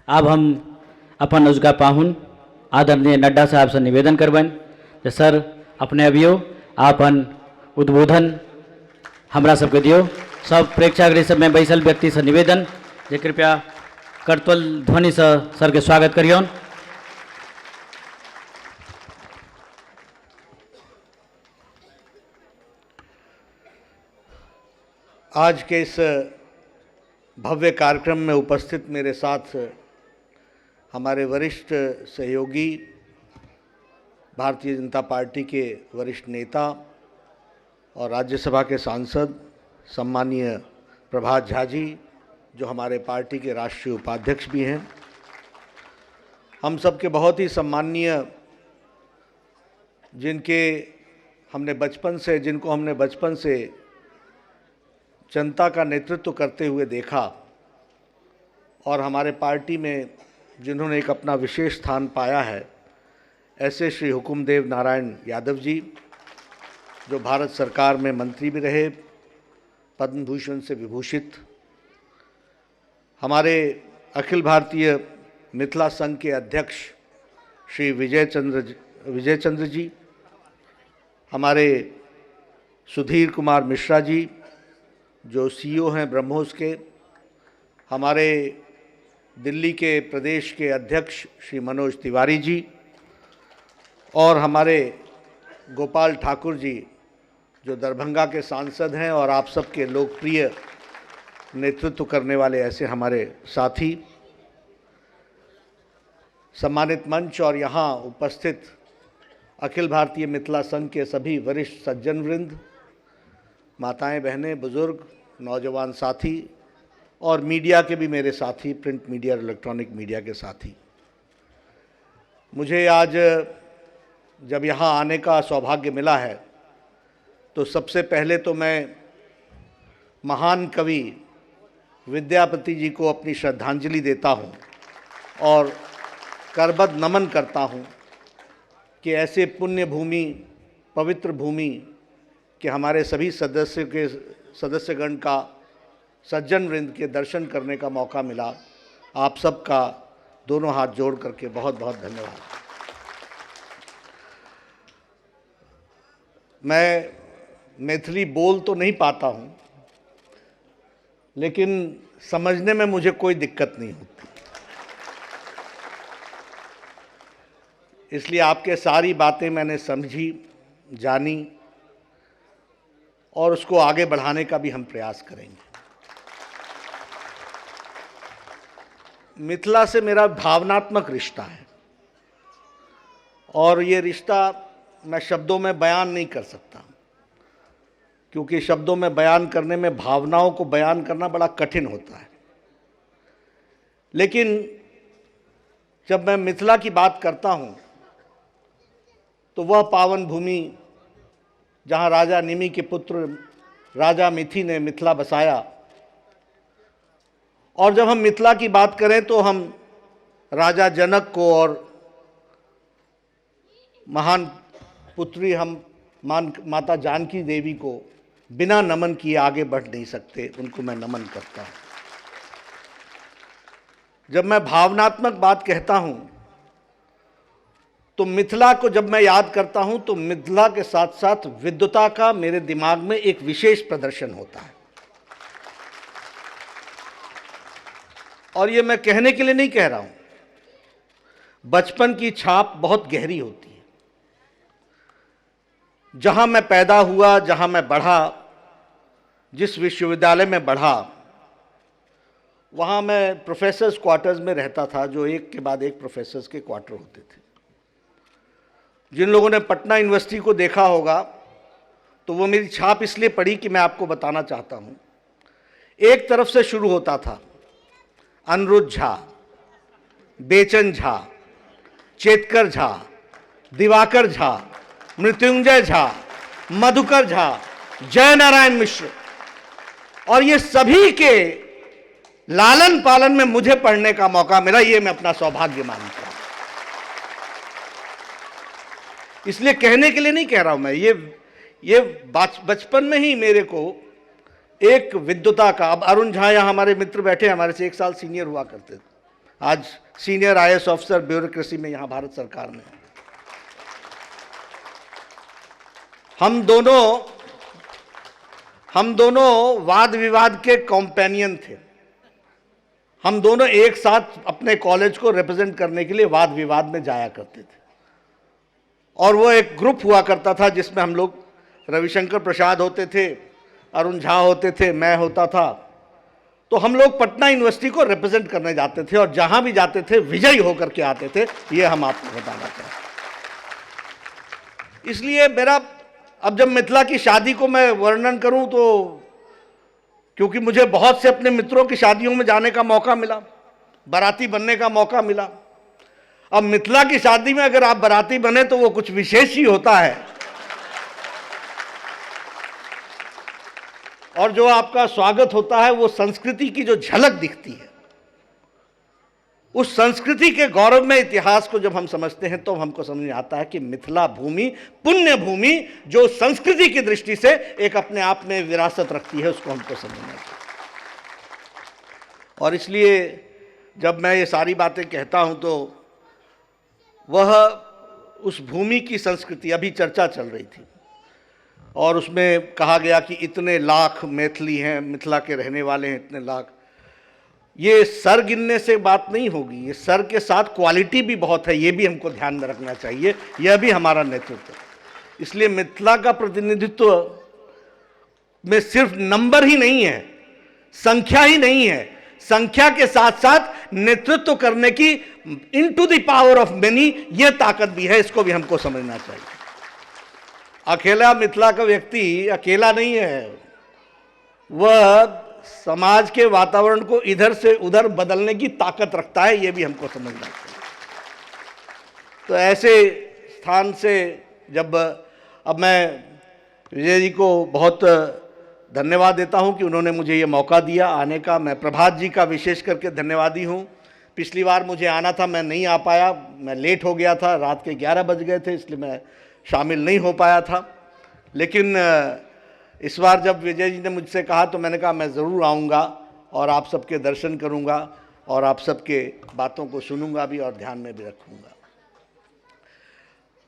अब हम अपन उजगा पाहुन आदरणीय नड्डा साहब से निवेदन करबन जे सर अपने अभियो आपन उद्बोधन हमरा सबके दियो। सब प्रेक्षागृह सब में बैसल व्यक्ति से निवेदन जे कृपया करतल ध्वनि से सर के स्वागत करियौन। आज के इस भव्य कार्यक्रम में उपस्थित मेरे साथ हमारे वरिष्ठ सहयोगी भारतीय जनता पार्टी के वरिष्ठ नेता और राज्यसभा के सांसद सम्मानीय प्रभात झा जी, जो हमारे पार्टी के राष्ट्रीय उपाध्यक्ष भी हैं, हम सब के बहुत ही सम्माननीय जिनको हमने बचपन से जनता का नेतृत्व करते हुए देखा और हमारे पार्टी में जिन्होंने एक अपना विशेष स्थान पाया है, ऐसे श्री हुकुमदेव नारायण यादव जी, जो भारत सरकार में मंत्री भी रहे, पद्म भूषण से विभूषित, हमारे अखिल भारतीय मिथिला संघ के अध्यक्ष श्री विजय चंद्र जी, हमारे सुधीर कुमार मिश्रा जी जो सीईओ हैं ब्रह्मोस के, हमारे दिल्ली के प्रदेश के अध्यक्ष श्री मनोज तिवारी जी और हमारे गोपाल ठाकुर जी जो दरभंगा के सांसद हैं और आप सबके लोकप्रिय नेतृत्व करने वाले ऐसे हमारे साथी, सम्मानित मंच और यहाँ उपस्थित अखिल भारतीय मिथिला संघ के सभी वरिष्ठ सज्जन वृंद, माताएं, बहनें, बुजुर्ग, नौजवान साथी और मीडिया के भी मेरे साथी, प्रिंट मीडिया और इलेक्ट्रॉनिक मीडिया के साथी, मुझे आज जब यहाँ आने का सौभाग्य मिला है तो सबसे पहले तो मैं महान कवि विद्यापति जी को अपनी श्रद्धांजलि देता हूँ और करबद्ध नमन करता हूँ कि ऐसे पुण्य भूमि, पवित्र भूमि कि हमारे सभी सदस्यगण का, सज्जन वृंद के दर्शन करने का मौका मिला। आप सबका दोनों हाथ जोड़ करके बहुत बहुत धन्यवाद। मैं मैथिली बोल तो नहीं पाता हूँ, लेकिन समझने में मुझे कोई दिक्कत नहीं होती, इसलिए आपके सारी बातें मैंने समझी, जानी और उसको आगे बढ़ाने का भी हम प्रयास करेंगे। मिथिला से मेरा भावनात्मक रिश्ता है और ये रिश्ता मैं शब्दों में बयान नहीं कर सकता, क्योंकि शब्दों में बयान करने में भावनाओं को बयान करना बड़ा कठिन होता है। लेकिन जब मैं मिथिला की बात करता हूँ तो वह पावन भूमि जहाँ राजा निमि के पुत्र राजा मिथि ने मिथिला बसाया, और जब हम मिथिला की बात करें तो हम राजा जनक को और महान पुत्री हम माता जानकी देवी को बिना नमन किए आगे बढ़ नहीं सकते, उनको मैं नमन करता हूँ। जब मैं भावनात्मक बात कहता हूँ तो मिथिला को जब मैं याद करता हूं तो मिथिला के साथ साथ विद्वता का मेरे दिमाग में एक विशेष प्रदर्शन होता है। और ये मैं कहने के लिए नहीं कह रहा हूं, बचपन की छाप बहुत गहरी होती है। जहां मैं पैदा हुआ, जहां मैं बढ़ा, जिस विश्वविद्यालय में बढ़ा, वहां मैं प्रोफेसर्स क्वार्टर्स में रहता था, जो एक के बाद एक प्रोफेसर्स के क्वार्टर होते थे। जिन लोगों ने पटना यूनिवर्सिटी को देखा होगा तो वो मेरी छाप इसलिए पड़ी कि मैं आपको बताना चाहता हूँ। एक तरफ से शुरू होता था अनिरुद्ध झा, बेचन झा, चेतकर झा, दिवाकर झा, मृत्युंजय झा, मधुकर झा, जय नारायण मिश्र, और ये सभी के लालन पालन में मुझे पढ़ने का मौका मिला। ये मैं अपना सौभाग्य मानता हूं। इसलिए कहने के लिए नहीं कह रहा हूं मैं, ये बचपन में ही मेरे को एक विद्वता का, अब अरुण झा यहाँ हमारे मित्र बैठे, हमारे से 1 साल सीनियर हुआ करते थे, आज सीनियर आईएएस ऑफिसर ब्यूरोक्रेसी में यहाँ भारत सरकार में। हम दोनों वाद विवाद के कॉम्पेनियन थे। हम दोनों एक साथ अपने कॉलेज को रिप्रेजेंट करने के लिए वाद विवाद में जाया करते थे, और वो एक ग्रुप हुआ करता था जिसमें हम लोग, रविशंकर प्रसाद होते थे, अरुण झा होते थे, मैं होता था। तो हम लोग पटना यूनिवर्सिटी को रिप्रेजेंट करने जाते थे और जहां भी जाते थे विजयी होकर के आते थे। ये हम आपको बताना चाहते हैं। इसलिए मेरा, अब जब मिथिला की शादी को मैं वर्णन करूं तो, क्योंकि मुझे बहुत से अपने मित्रों की शादियों में जाने का मौका मिला, बाराती बनने का मौका मिला। अब मिथिला की शादी में अगर आप बाराती बने तो वो कुछ विशेष ही होता है, और जो आपका स्वागत होता है वो संस्कृति की जो झलक दिखती है, उस संस्कृति के गौरव में इतिहास को जब हम समझते हैं तो हमको समझ में आता है कि मिथिला भूमि पुण्य भूमि जो संस्कृति की दृष्टि से एक अपने आप में विरासत रखती है, उसको हमको समझना चाहिए। और इसलिए जब मैं ये सारी बातें कहता हूं तो वह उस भूमि की संस्कृति, अभी चर्चा चल रही थी और उसमें कहा गया कि इतने लाख मैथिली हैं, मिथिला के रहने वाले हैं इतने लाख। ये सर गिनने से बात नहीं होगी, ये सर के साथ क्वालिटी भी बहुत है, ये भी हमको ध्यान में रखना चाहिए। यह भी हमारा नेतृत्व है। इसलिए मिथिला का प्रतिनिधित्व में सिर्फ नंबर ही नहीं है, संख्या ही नहीं है, संख्या के साथ साथ नेतृत्व करने की into the power of many यह ताकत भी है। इसको भी हमको समझना चाहिए। अकेला मिथिला का व्यक्ति अकेला नहीं है, वह समाज के वातावरण को इधर से उधर बदलने की ताकत रखता है, यह भी हमको समझना चाहिए। तो ऐसे स्थान से जब, अब मैं विजय जी को बहुत धन्यवाद देता हूं कि उन्होंने मुझे ये मौका दिया आने का। मैं प्रभात जी का विशेष करके धन्यवादी हूं। पिछली बार मुझे आना था, मैं नहीं आ पाया, मैं लेट हो गया था, रात के 11 बज गए थे, इसलिए मैं शामिल नहीं हो पाया था। लेकिन इस बार जब विजय जी ने मुझसे कहा तो मैंने कहा मैं ज़रूर आऊँगा और आप सबके दर्शन करूँगा और आप सबके बातों को सुनूंगा भी और ध्यान में भी रखूँगा।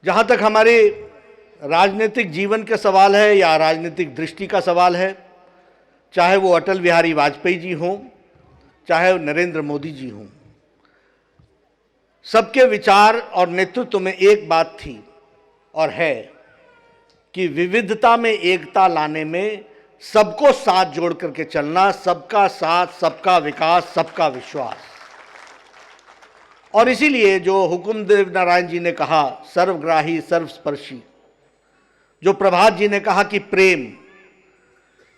जहाँ तक हमारे राजनीतिक जीवन के सवाल है या राजनीतिक दृष्टि का सवाल है, चाहे वो अटल बिहारी वाजपेयी जी हों, चाहे वो नरेंद्र मोदी जी हों, सबके विचार और नेतृत्व में एक बात थी और है कि विविधता में एकता लाने में सबको साथ जोड़ करके चलना, सबका साथ, सबका विकास, सबका विश्वास। और इसीलिए जो हुकुमदेव नारायण जी ने कहा सर्वग्राही सर्वस्पर्शी, जो प्रभात जी ने कहा कि प्रेम,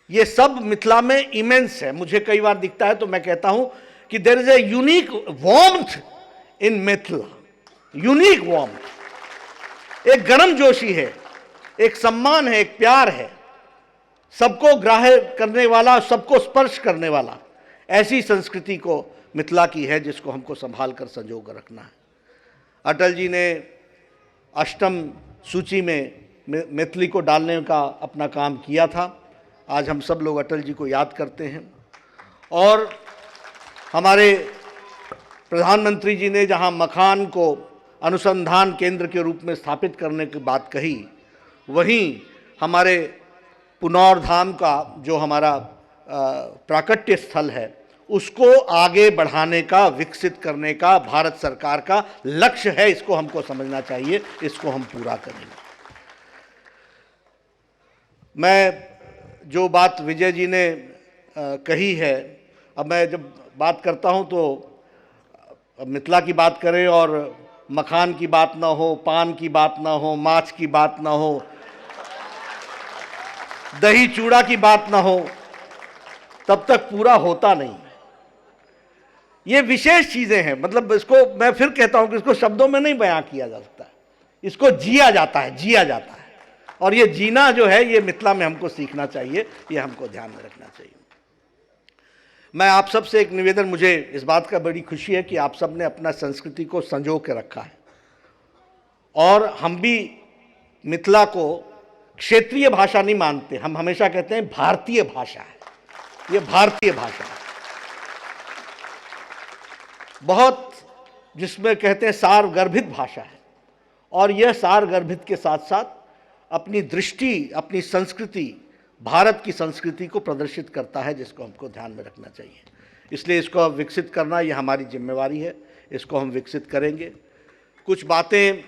ये सब मिथिला में इमेंस है। मुझे कई बार दिखता है तो मैं कहता हूं कि there is a unique warmth in Mithila, unique warmth, एक गर्म जोशी है, एक सम्मान है, एक प्यार है, सबको ग्राह्य करने वाला, सबको स्पर्श करने वाला। ऐसी संस्कृति को मिथिला की है जिसको हमको संभाल कर संजो कर रखना है। अटल जी ने अष्टम सूची में मैथिली को डालने का अपना काम किया था। आज हम सब लोग अटल जी को याद करते हैं। और हमारे प्रधानमंत्री जी ने जहां मखान को अनुसंधान केंद्र के रूप में स्थापित करने की बात कही, वहीं हमारे पुनौर धाम का जो हमारा प्राकट्य स्थल है, उसको आगे बढ़ाने का, विकसित करने का भारत सरकार का लक्ष्य है। इसको हमको समझना चाहिए, इसको हम पूरा करेंगे। मैं जो बात विजय जी ने कही है, अब मैं जब बात करता हूं तो मिथिला की बात करें और मखान की बात ना हो, पान की बात ना हो, माछ की बात ना हो, दही चूड़ा की बात ना हो, तब तक पूरा होता नहीं। ये विशेष चीजें हैं, मतलब इसको मैं फिर कहता हूं कि इसको शब्दों में नहीं बयां किया जा सकता है, इसको जिया जाता है, जिया जाता है। और ये जीना जो है ये मिथिला में हमको सीखना चाहिए, ये हमको ध्यान में रखना चाहिए। मैं आप सब से एक निवेदन, मुझे इस बात का बड़ी खुशी है कि आप सब ने अपना संस्कृति को संजो के रखा है और हम भी मिथिला को क्षेत्रीय भाषा नहीं मानते, हम हमेशा कहते हैं भारतीय भाषा है, ये भारतीय भाषा है। बहुत जिसमें कहते हैं सारगर्भित भाषा है, और यह सारगर्भित के साथ साथ अपनी दृष्टि, अपनी संस्कृति, भारत की संस्कृति को प्रदर्शित करता है, जिसको हमको ध्यान में रखना चाहिए। इसलिए इसको विकसित करना ये हमारी जिम्मेवारी है, इसको हम विकसित करेंगे। कुछ बातें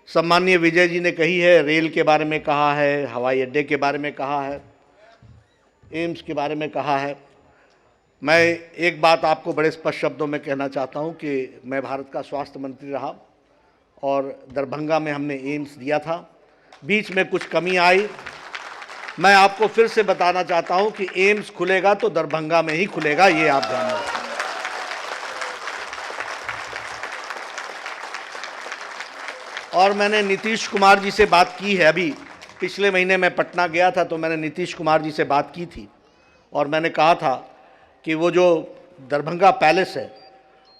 सम्माननीय विजय जी ने कही है, रेल के बारे में कहा है, हवाई अड्डे के बारे में कहा है, एम्स के बारे में कहा है। मैं एक बात आपको बड़े स्पष्ट शब्दों में कहना चाहता हूं कि मैं भारत का स्वास्थ्य मंत्री रहा और दरभंगा में हमने एम्स दिया था, बीच में कुछ कमी आई। मैं आपको फिर से बताना चाहता हूं कि एम्स खुलेगा तो दरभंगा में ही खुलेगा, ये आप ध्यान में रखें। और मैंने नीतीश कुमार जी से बात की है, अभी पिछले महीने मैं पटना गया था तो मैंने नीतीश कुमार जी से बात की थी और मैंने कहा था कि वो जो दरभंगा पैलेस है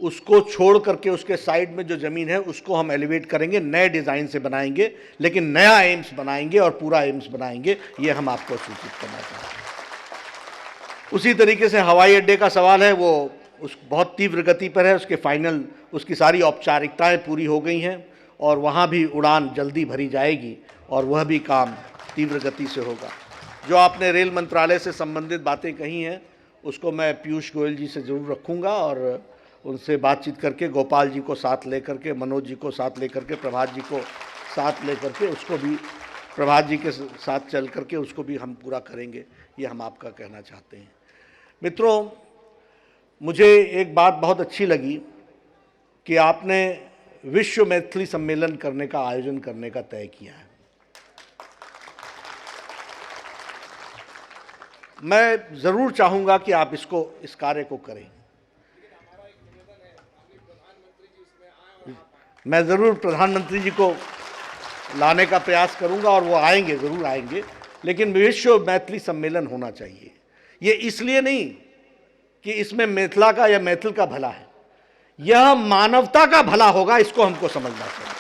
उसको छोड़ करके उसके साइड में जो ज़मीन है उसको हम एलिवेट करेंगे, नए डिज़ाइन से बनाएंगे, लेकिन नया एम्स बनाएंगे और पूरा एम्स बनाएंगे, ये हम आपको सूचित करना चाहते हैं। उसी तरीके से हवाई अड्डे का सवाल है, वो उस बहुत तीव्र गति पर है, उसके फाइनल उसकी सारी औपचारिकताएँ पूरी हो गई हैं और वहाँ भी उड़ान जल्दी भरी जाएगी और वह भी काम तीव्र गति से होगा। जो आपने रेल मंत्रालय से संबंधित बातें कही हैं उसको मैं पीयूष गोयल जी से ज़रूर रखूँगा और उनसे बातचीत करके गोपाल जी को साथ लेकर के, मनोज जी को साथ लेकर के, प्रभात जी को साथ लेकर के, उसको भी प्रभात जी के साथ चल करके उसको भी हम पूरा करेंगे, ये हम आपका कहना चाहते हैं। मित्रों, मुझे एक बात बहुत अच्छी लगी कि आपने विश्व मैथिली सम्मेलन करने का आयोजन करने का तय किया है। मैं ज़रूर चाहूँगा कि आप इस कार्य को करें। मैं ज़रूर प्रधानमंत्री जी को लाने का प्रयास करूँगा और वो आएंगे, ज़रूर आएंगे, लेकिन विश्व मैथिली सम्मेलन होना चाहिए। ये इसलिए नहीं कि इसमें मिथिला का या मैथिल का भला है, यह मानवता का भला होगा, इसको हमको समझना चाहिए।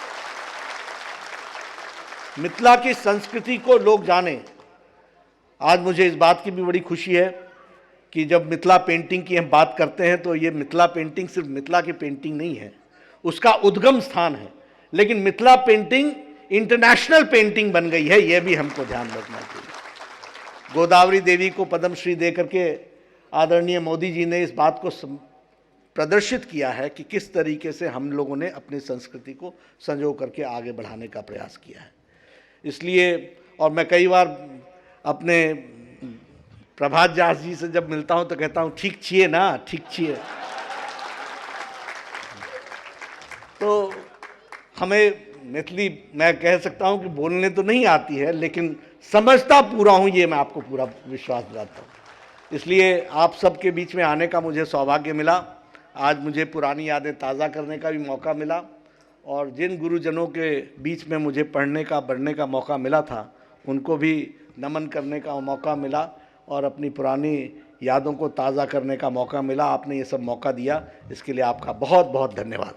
मिथिला की संस्कृति को लोग जाने। आज मुझे इस बात की भी बड़ी खुशी है कि जब मिथिला पेंटिंग की हम बात करते हैं तो ये मिथिला पेंटिंग सिर्फ मिथिला की पेंटिंग नहीं है, उसका उद्गम स्थान है, लेकिन मिथिला पेंटिंग इंटरनेशनल पेंटिंग बन गई है, यह भी हमको ध्यान रखना चाहिए। गोदावरी देवी को पद्मश्री दे करके आदरणीय मोदी जी ने इस बात को प्रदर्शित किया है कि किस तरीके से हम लोगों ने अपनी संस्कृति को संजो करके आगे बढ़ाने का प्रयास किया है। इसलिए, और मैं कई बार अपने प्रभात जास जी से जब मिलता हूं तो कहता हूं ठीक छिए ना, ठीक छिए। तो हमें मैथिली, मैं कह सकता हूं कि बोलने तो नहीं आती है, लेकिन समझता पूरा हूं, ये मैं आपको पूरा विश्वास दिलाता हूं। इसलिए आप सबके बीच में आने का मुझे सौभाग्य मिला। आज मुझे पुरानी यादें ताज़ा करने का भी मौका मिला और जिन गुरुजनों के बीच में मुझे पढ़ने का, बढ़ने का मौका मिला था, उनको भी नमन करने का मौका मिला और अपनी पुरानी यादों को ताज़ा करने का मौका मिला। आपने ये सब मौका दिया, इसके लिए आपका बहुत बहुत धन्यवाद।